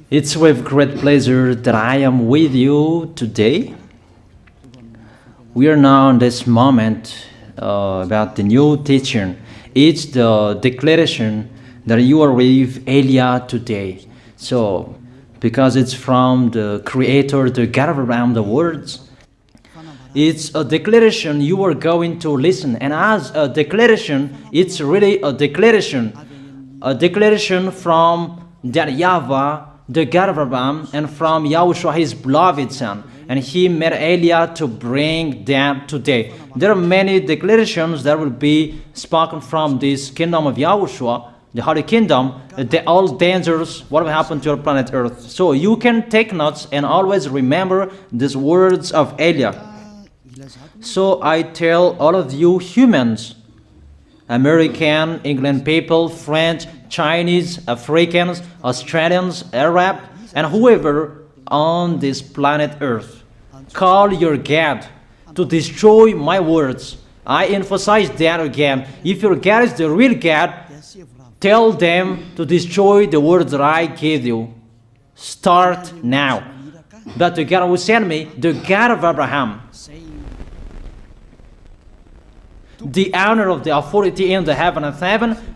It's with great pleasure that I am with you today. We are now in this moment about the new teaching. It's the declaration that you are with Elia today. So, because it's from the Creator, the God of Abraham, the words, it's a declaration you are going to listen. And as a declaration, it's really a declaration from that YAHVAH, the God of Abraham, and from YAHOSHUAH, his beloved son. And he made Elia to bring them today. There are many declarations that will be spoken from this kingdom of YAHOSHUAH, the Holy Kingdom, all dangers, what will happen to your planet Earth. So you can take notes and always remember these words of Elia. So I tell all of you humans, American, England people, French, Chinese, Africans, Australians, Arab, and whoever on this planet Earth, call your God to destroy my words. I emphasize that again. If your God is the real God, tell them to destroy the words that I gave you. Start now. But the God who sent me, the God of Abraham, the honor of the authority in the heaven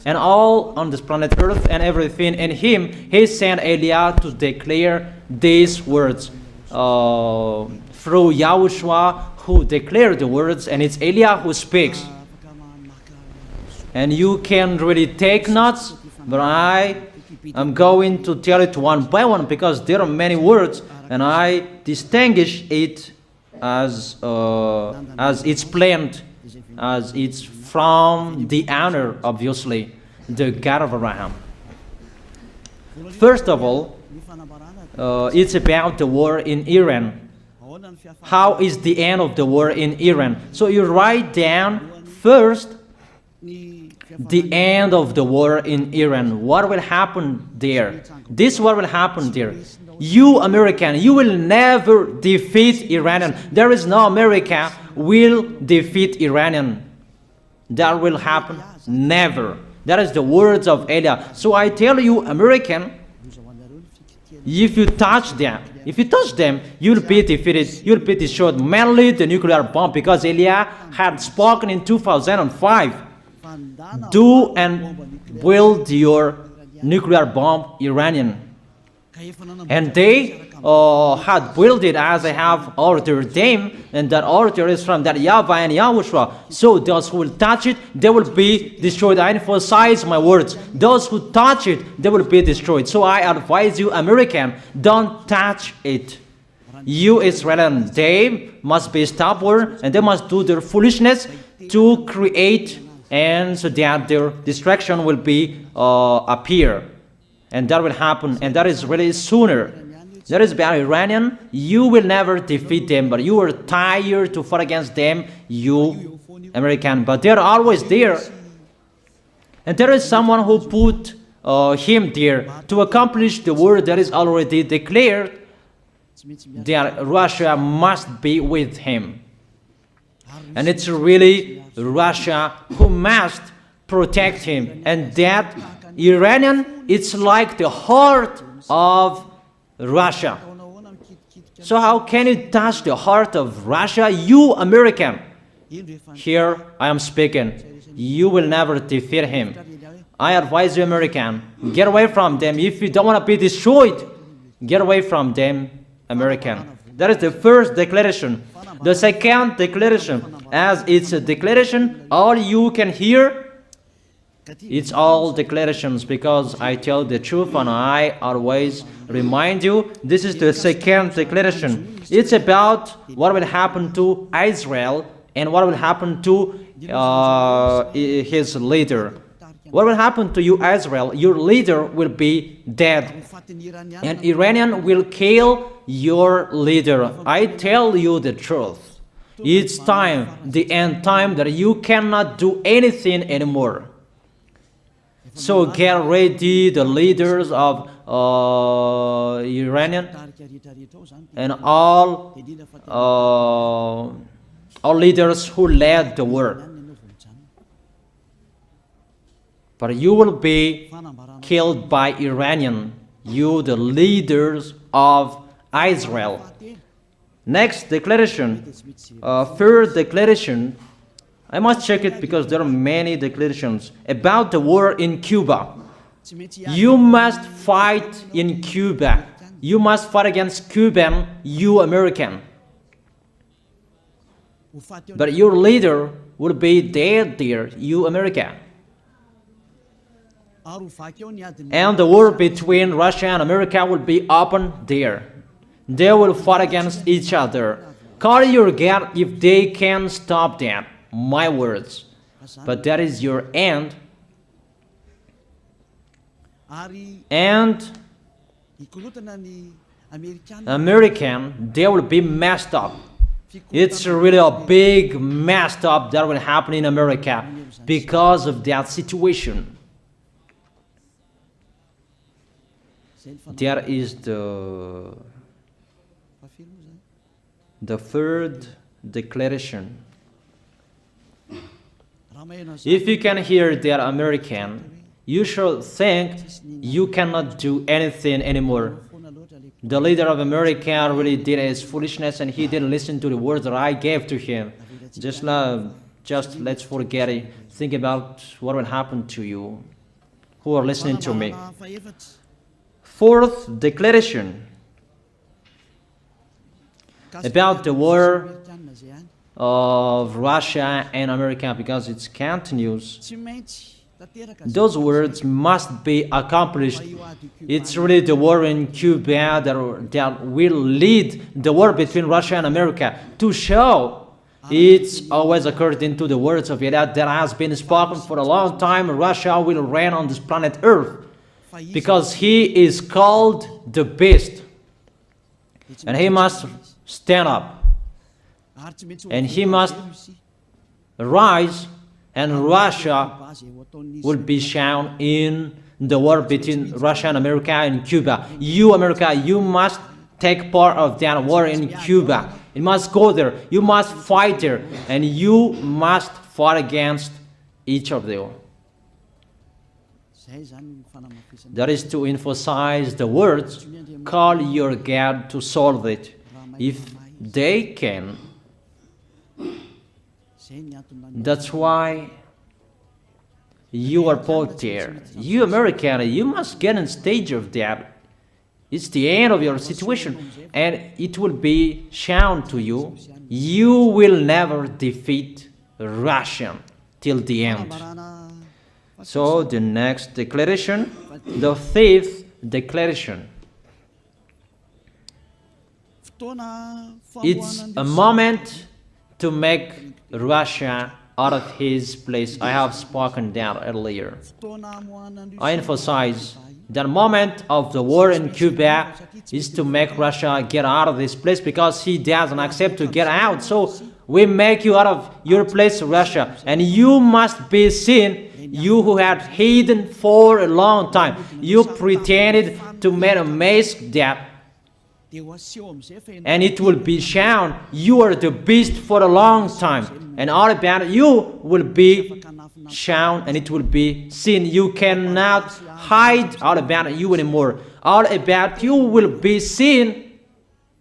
and all on this planet Earth and everything in him, he sent Elia to declare these words through YAHOSHUAH, who declared the words, and it's Elia who speaks. And you can really take notes, but I am going to tell it one by one because there are many words, and I distinguish it as it's planned, as it's from the honor, obviously, the God of Abraham. First of all, it's about the war in Iran. How is the end of the war in Iran? So you write down first the end of the war in Iran. What will happen there? This is what will happen there. You American, you will never defeat Iranian. There is no America will defeat Iranian. That will happen never. That is the words of Elia. So I tell you, American, if you touch them, you'll be defeated, you'll be destroyed. Mainly the nuclear bomb, because Elia had spoken in 2005. Do and build your nuclear bomb, Iranian. And they had built it as I have ordered them, and that order is from that YAHVAH and YAHOSHUAH. So those who will touch it, they will be destroyed. I emphasize my words. Those who touch it, they will be destroyed. So I advise you, American, don't touch it. You Israelis, they must be stubborn, and they must do their foolishness to create, and so that their destruction will be appear. And that will happen, and that is really sooner. That is about Iranian. You will never defeat them, but you are tired to fight against them, you American. But they are always there. And there is someone who put him there to accomplish the word that is already declared, that Russia must be with him. And it's really Russia who must protect him. And that Iranian, it's like the heart of Russia. So how can you touch the heart of Russia? You American. Here I am speaking. You will never defeat him. I advise you, American, get away from them. If you don't want to be destroyed, get away from them, American. That is the first declaration. The second declaration, as it's a declaration, all you can hear, it's all declarations, because I tell the truth and I always remind you, this is the second declaration. It's about what will happen to Israel and what will happen to his leader. What will happen to you, Israel? Your leader will be dead, and Iranian will kill your leader. I tell you the truth. It's time, the end time, that you cannot do anything anymore. So get ready, the leaders of Iranian and all leaders who led the war. But you will be killed by Iranian. you the leaders of Israel. Next declaration, third declaration, I must check it because there are many declarations about the war in Cuba. You must fight in Cuba. You must fight against Cuban, you American. But your leader will be dead there, you America. And the war between Russia and America will be open there. They will fight against each other. Call your God if they can stop that. My words. But that is your end. And American, they will be messed up. It's really a big messed up that will happen in America because of that situation. That is the third declaration. If you can hear that American, you should think you cannot do anything anymore. The leader of America really did his foolishness and he didn't listen to the words that I gave to him. Just let's forget it. Think about what will happen to you who are listening to me. Fourth declaration about the war of Russia and America, because it continues. Those words must be accomplished. It's really the war in Cuba that will lead the war between Russia and America to show it's always according to the words of YAH that has been spoken for a long time. Russia will reign on this planet Earth because he is called the beast and he must stand up and he must rise, and Russia will be shown in the war between Russia and America and Cuba. You, America, you must take part of that war in Cuba. You must go there. You must fight there. And you must fight against each of them. That is to emphasize the words, call your God to solve it. If they can, that's why you are both there. You American, you must get in stage of that. It's the end of your situation and it will be shown to you. You will never defeat Russia till the end. So the next declaration, the fifth declaration. It's a moment to make Russia out of his place. I have spoken that earlier. I emphasize the moment of the war in Cuba is to make Russia get out of this place because he doesn't accept to get out. So we make you out of your place, Russia, and you must be seen, you who had hidden for a long time. You pretended to make a mask that, and it will be shown you are the beast for a long time, and all about you will be shown and it will be seen. You cannot hide all about you anymore. All about you will be seen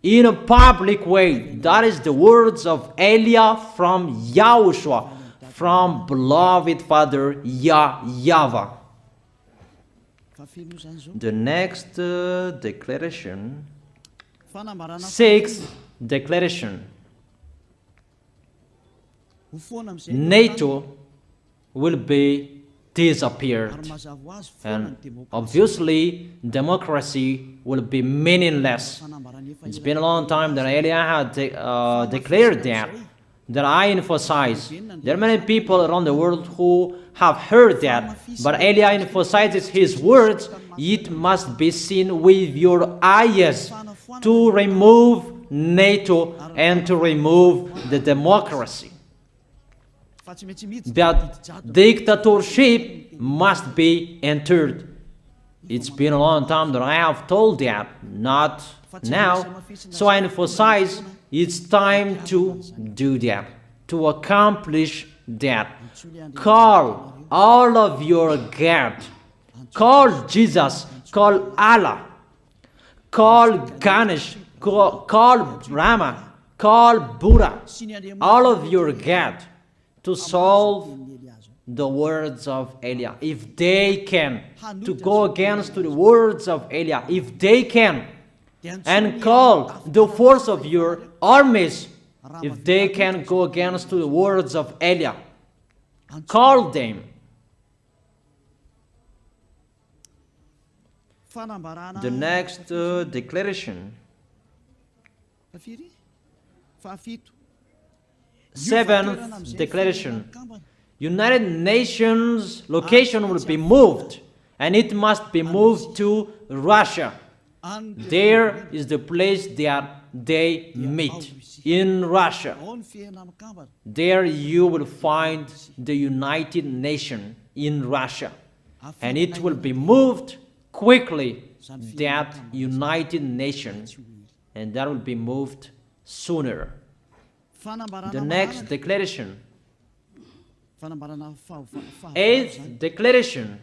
in a public way. That is the words of Elia from YAHOSHUAH, from beloved Father YAHVAH. The next declaration, sixth declaration. NATO will be disappeared, and obviously democracy will be meaningless. It's been a long time that Elia had declared that I emphasize. There are many people around the world who have heard that, but Elia emphasizes his words. It must be seen with your eyes to remove NATO and to remove the democracy. That dictatorship must be entered. It's been a long time that I have told that, not now. So I emphasize it's time to do that, to accomplish that. Call all of your God. Call Jesus. Call Allah. call Ganesh, call Brahma, call Buddha, all of your God, to solve the words of Eliah. If they can, to go against the words of Eliah, if they can, and call the force of your armies, if they can go against the words of Eliah, call them. The next declaration, 7th declaration, United Nations location will be moved, and it must be moved to Russia. There is the place that they meet, in Russia. There you will find the United Nations in Russia, and it will be moved quickly, that United Nations, and that will be moved sooner. The next declaration, 8th declaration,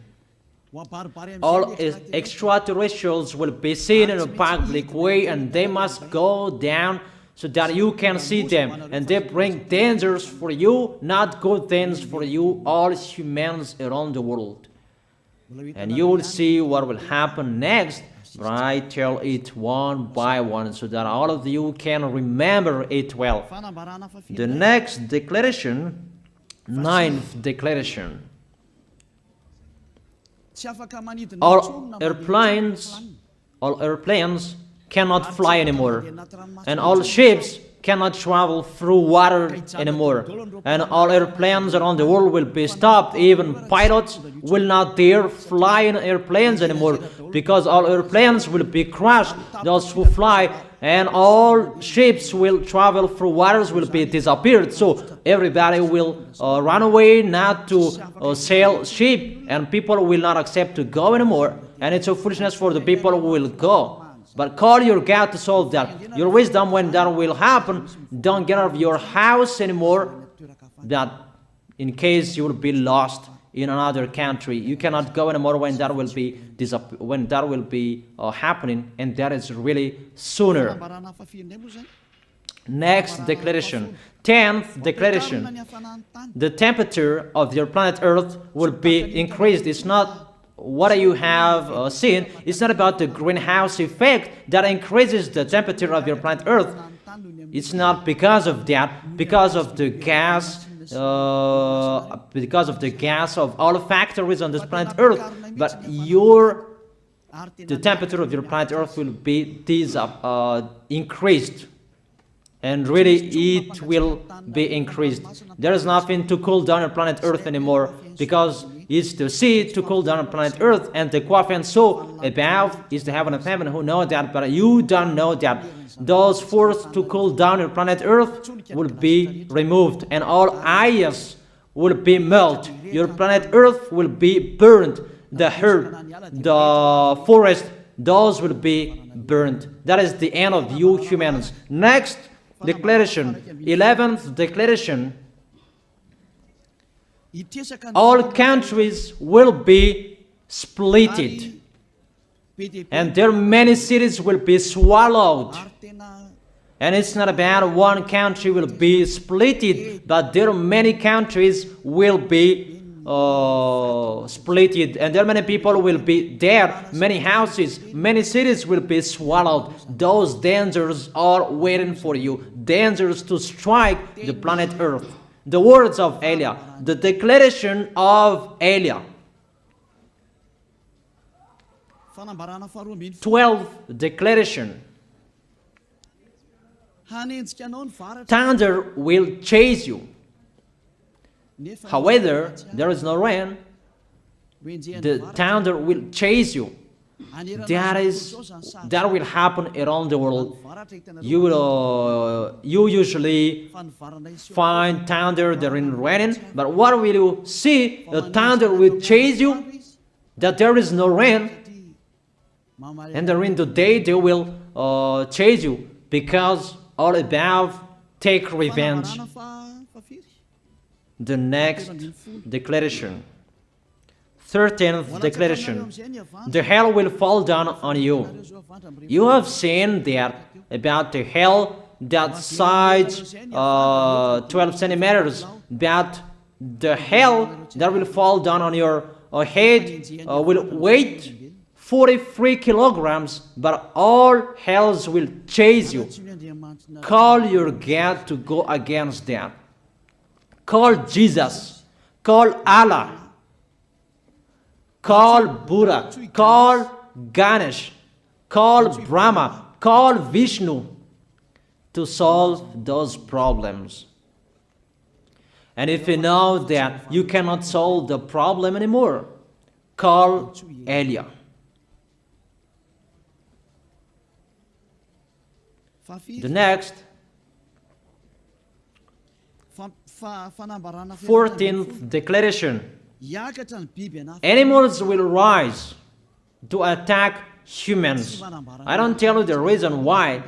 all extraterrestrials will be seen in a public way, and they must go down so that you can see them, and they bring dangers for you, not good things for you, all humans around the world. And you will see what will happen next, but I tell it one by one so that all of you can remember it well. The next declaration, 9th declaration, all airplanes cannot fly anymore, and all ships cannot travel through water anymore, and all airplanes around the world will be stopped. Even pilots will not dare fly in airplanes anymore, because all airplanes will be crushed, those who fly, and all ships will travel through waters will be disappeared. So everybody will run away not to sail ship, and people will not accept to go anymore, and it's a foolishness for the people who will go. But call your God to solve that. Your wisdom when that will happen. Don't get out of your house anymore, that in case you will be lost in another country. You cannot go anymore when that will be happening, and that is really sooner. Next declaration, 10th declaration, the temperature of your planet Earth will be increased. It's not what you have seen. It's not about the greenhouse effect that increases the temperature of your planet Earth. It's not because of that, because of the gas, of all factories on this planet Earth. But the temperature of your planet Earth will be increased, and really it will be increased. There is nothing to cool down your planet Earth anymore, because it's the sea to cool down planet Earth, and the Qaf and so above is the heaven of heaven. Who know that? But you don't know that. Those forces to cool down your planet Earth will be removed, and all ice will be melted. Your planet Earth will be burned. The earth, the forest, those will be burned. That is the end of you humans. Next declaration, 11th declaration, all countries will be splitted, and their many cities will be swallowed. And it's not about one country will be splitted, but there are many countries will be splitted, and there are many people will be there, many houses, many cities will be swallowed. Those dangers are waiting for you, dangers to strike the planet Earth. The words of Eliah, the declaration of Eliah. 12th declaration. Thunder will chase you. However, there is no rain. The thunder will chase you. That will happen around the world. You usually find thunder during raining, but what will you see? The thunder will chase you, that there is no rain, and during the day they will chase you, because all above take revenge. The next declaration, 13th declaration. The hell will fall down on you. You have seen that about the hell that size 12 centimeters, that the hell that will fall down on your head will weigh 43 kilograms, but all hells will chase you. Call your God to go against that. Call Jesus. Call Allah. Call Buddha. Call Ganesh. Call Brahma. Call Vishnu to solve those problems. And if you know that you cannot solve the problem anymore, call YAH. The next, 14th declaration. Animals will rise to attack humans. I don't tell you the reason why,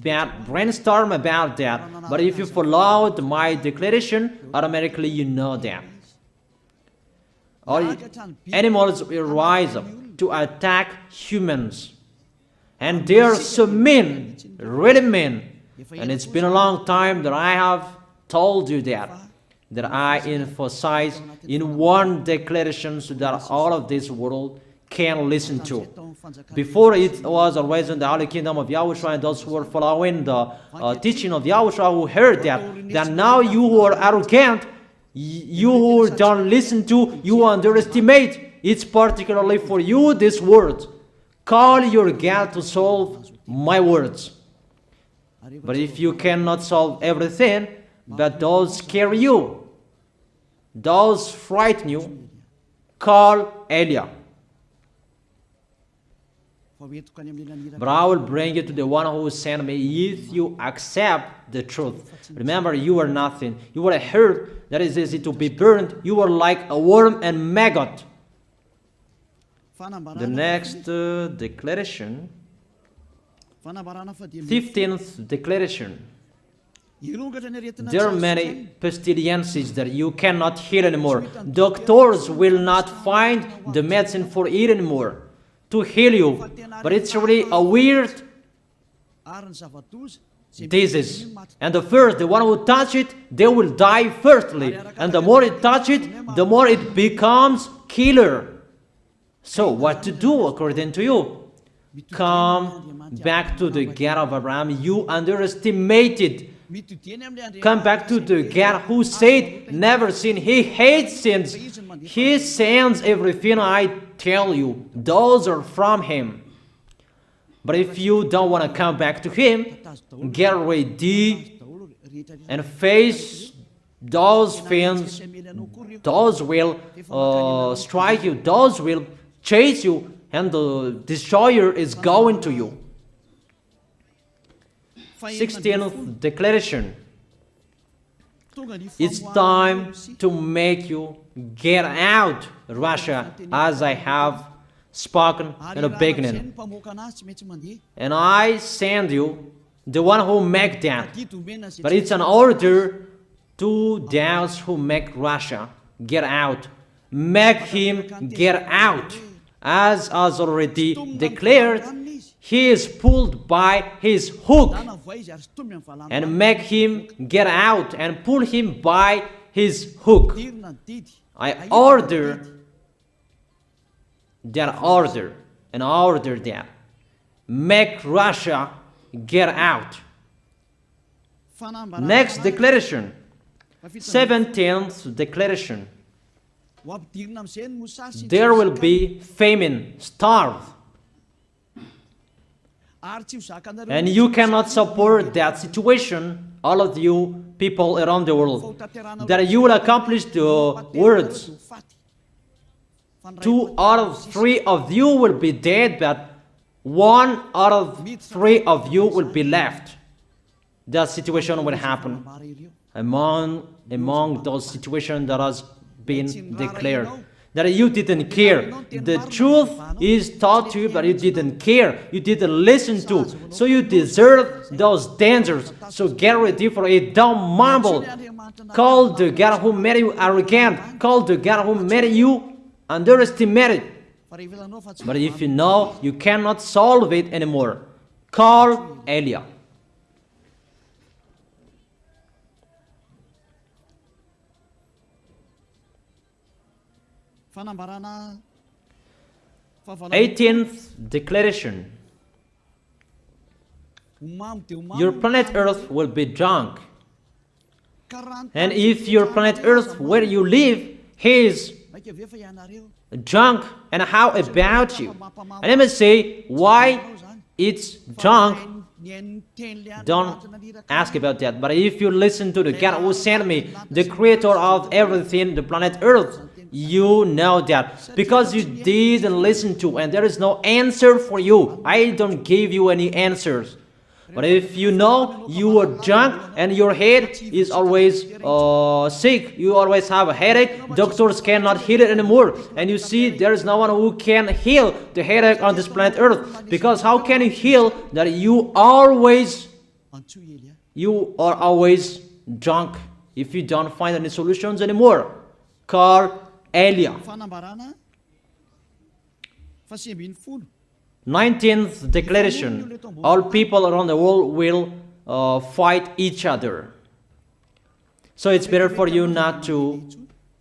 but brainstorm about that. But if you followed my declaration, automatically you know that. All animals will rise up to attack humans. And they are so mean, really mean. And it's been a long time that I have told you that I emphasize in one declaration so that all of this world can listen to. Before it was always in the Holy Kingdom of YAHOSHUAH, and those who were following the teaching of YAHOSHUAH who heard that now you who are arrogant, you who don't listen to, you underestimate. It's particularly for you, this word. Call your God to solve my words. But if you cannot solve everything, but those scare you, those frighten you, call YAH. But I will bring you to the one who sent me if you accept the truth. Remember, you are nothing. You are a herb that is easy to be burned. You are like a worm and maggot. The next declaration, 15th declaration. There are many pestilences that you cannot heal anymore. Doctors will not find the medicine for it anymore to heal you. But it's really a weird disease. And the one who touch it, they will die firstly. And the more it touch it, the more it becomes killer. So what to do according to you? Come back to the God of Abraham. You underestimated. Come back to the God who said, never sin. He hates sins. He sends everything I tell you. Those are from Him. But if you don't want to come back to Him, get ready and face those things. Those will strike you. Those will chase you, and the destroyer is going to you. 16th declaration. It's time to make you get out, Russia, as I have spoken in the beginning. And I send you the one who make that. But it's an order to those who make Russia get out. Make him get out. As already declared, he is pulled by his hook, and make him get out and pull him by his hook. I order that order and order that. Make Russia get out. Next declaration, 17th declaration. There will be famine, starve. And you cannot support that situation, all of you people around the world, that you will accomplish the words. 2 out of 3 of you will be dead, but 1 out of 3 of you will be left. That situation will happen among those situations that has been declared. That you didn't care. The truth is taught to you, but you didn't care. You didn't listen to. So you deserve those dangers. So get ready for it. Don't mumble. Call the God who made you arrogant. Call the God who made you underestimate it. But if you know you cannot solve it anymore, call Eliah. Eighteenth declaration. Your planet Earth will be drunk. And if your planet Earth where you live is drunk, and how about you? And let me say why it's drunk. Don't ask about that. But if you listen to the God who sent me, the creator of everything, the planet Earth, you know that. Because you didn't listen to, and there is no answer for you. I don't give you any answers. But if you know you are drunk and your head is always sick, you always have a headache, doctors cannot heal it anymore. And you see there is no one who can heal the headache on this planet Earth. Because how can you heal that you are always drunk if you don't find any solutions anymore? Call Eliah. 19th declaration. All people around the world will fight each other. So it's better for you not to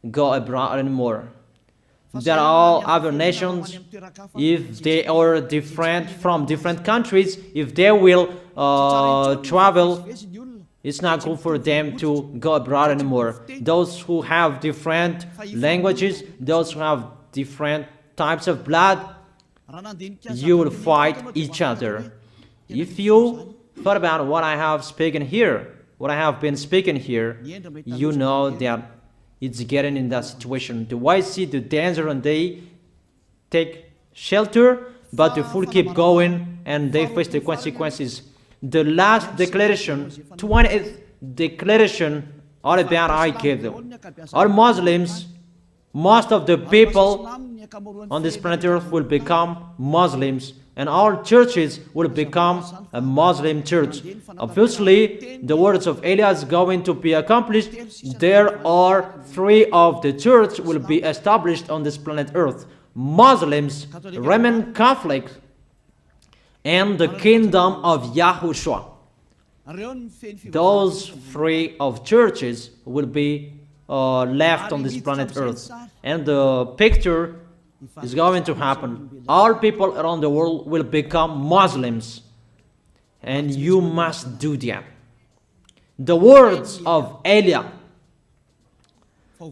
go abroad anymore. There are all other nations, if they are different from different countries, if they will travel, it's not good for them to go abroad anymore. Those who have different languages, those who have different types of blood, you will fight each other. If you thought about what I have spoken here, what I have been speaking here, you know that it's getting in that situation. The wise see the danger and they take shelter, but the fool keep going and they face the consequences. The last declaration, 20th declaration, all about I gave them. All Muslims, most of the people on this planet Earth will become Muslims, and all churches will become a Muslim church. Obviously, the words of Eliah is going to be accomplished. There are 3 of the church will be established on this planet Earth: Muslims, Roman Catholics, and the kingdom of YAHOSHUAH. Those 3 of churches will be left on this planet Earth, and the picture is going to happen. All people around the world will become Muslims, and you must do that. The words of Eliah,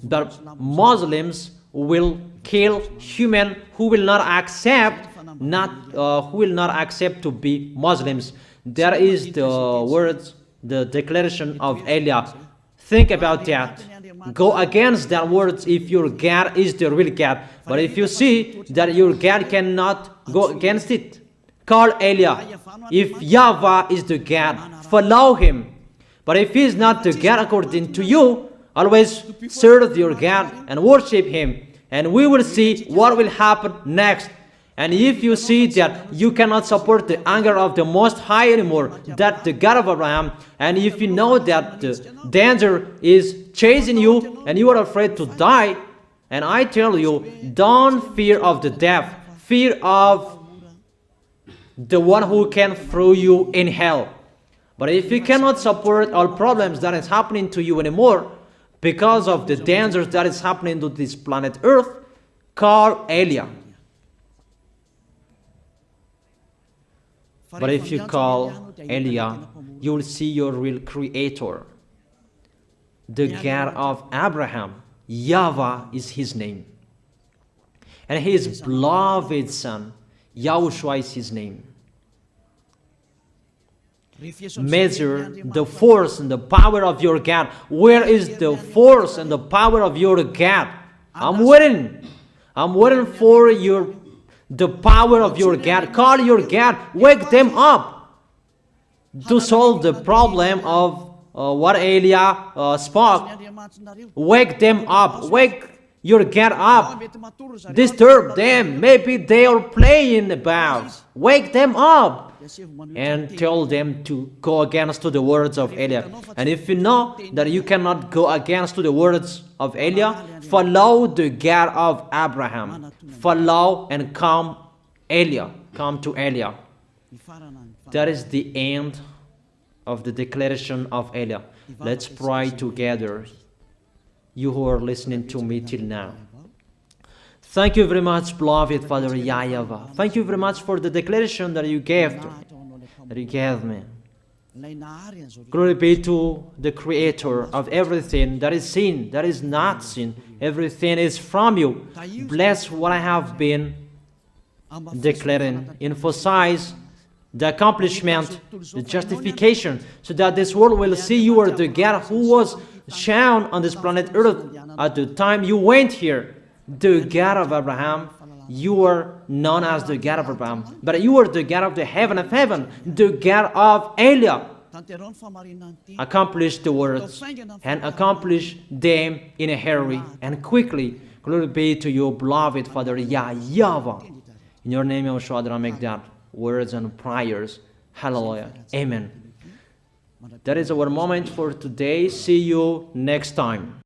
that Muslims will kill human who will not accept to be Muslims. That is the words, the declaration of Eliah. Think about that. Go against that words if your God is the real God. But if you see that your God cannot go against it, call Eliah. If YAHVAH is the God, follow him. But if he is not the God according to you, always serve your God and worship him. And we will see what will happen next. And if you see that you cannot support the anger of the Most High anymore, that the God of Abraham, and if you know that the danger is chasing you and you are afraid to die, and I tell you, don't fear of the death, fear of the one who can throw you in hell. But if you cannot support all problems that is happening to you anymore, because of the dangers that is happening to this planet Earth, call Eliah. But if you call Eliah, you will see your real creator, the God of Abraham. YAHVAH is his name. And his beloved son, YAHOSHUAH is his name. Measure the force and the power of your God. Where is the force and the power of your God? I'm waiting. I'm waiting for the power of your God. Call your God. Wake them up to solve the problem of what Eliah spoke. Wake them up. Wake your God up. Disturb them. Maybe they are playing about. Wake them up. and tell them to go against to the words of Eliah. And if you know that you cannot go against to the words of Eliah, follow the God of Abraham. Follow and come to Eliah. That is the end of the declaration of Eliah. Let's pray together, you who are listening to me till now. Thank you very much, beloved Father YAHVAH. Thank you very much for the declaration that you gave to me, that you gave me. Glory be to the Creator of everything that is seen, that is not seen. Everything is from you. Bless what I have been declaring. Emphasize the accomplishment, the justification, so that this world will see you are the God who was shown on this planet Earth at the time you went here. The God of Abraham, you are known as the God of Abraham, but you are the God of the heaven of heaven, the God of Eliah. Accomplish the words and accomplish them in a hurry and quickly. Glory be to you, beloved Father YAHVAH. In your name, YAHOSHUAH, I make that words and prayers. Hallelujah. Amen. That is our moment for today. See you next time.